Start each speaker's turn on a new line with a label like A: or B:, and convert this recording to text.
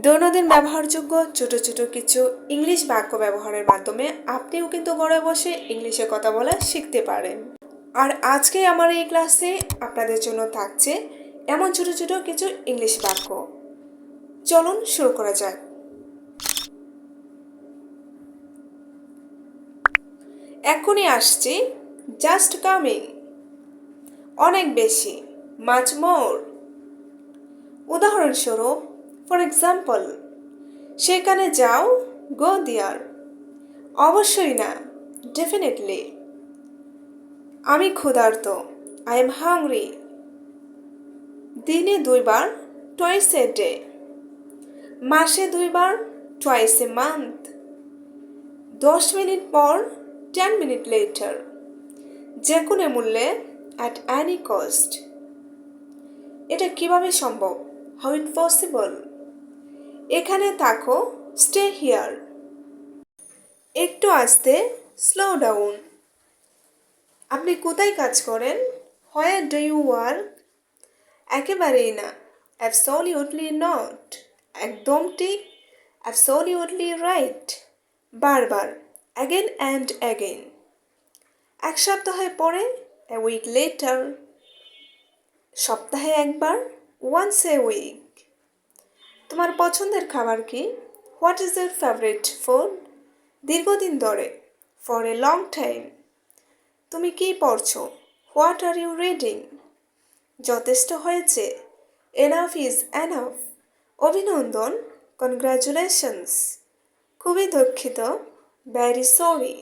A: দৈনন্দিন ব্যবহারযোগ্য ছোট ছোট কিছু ইংলিশ বাক্য ব্যবহারের মাধ্যমে আপনিও কিন্তু ঘরে বসে ইংলিশে কথা বলা শিখতে পারেন। আর আজকে আমার এই ক্লাসে আপনাদের জন্য থাকছে এমন ছোট ছোট কিছু ইংলিশ বাক্য। চলুন শুরু করা যাক। এখনই আসছি, জাস্ট কামিং, অনেক বেশি, মাচ মোর। উদাহরণস্বরূপ, ফর এক্সাম্পল, সেখানে যাও, গো দেয়ার। অবশ্যই না, ডেফিনেটলি। আমি ক্ষুধার্ত, আই এম হাংরি। দিনে 2 বার, টুয়াইস এ ডে। মাসে 2 বার, টুয়াইস এ মান্থ। 10 মিনিট পর, 10 মিনিট লেটার। যে কোনো মূল্যে, অ্যাট এনি কস্ট। এটা কিভাবে সম্ভব? How it possible? এখানে থাকো, স্টে হিয়ার। একটু আস্তে, স্লো ডাউন। আপনি কোথায় কাজ করেন? Where do you work? একেবারেই না, অ্যাবসলিউটলি নট। একদম ঠিক, অ্যাবসলিউটলি রাইট। বারবার, অ্যাগেন অ্যান্ড অ্যাগেন। 1 সপ্তাহ পরে, এ উইক লেটার। সপ্তাহে একবার, ওয়ান্স এ উইক। তোমার পছন্দের খাবার কি? What is your favourite food? দীর্ঘদিন ধরে, ফর এ লং টাইম। তুমি কি পড়ছো? What are you reading? যথেষ্ট হয়েছে, এনাফ ইজ এনাফ। অভিনন্দন, কনগ্রাচুলেশনস। খুবই দুঃখিত, ভেরি সরি।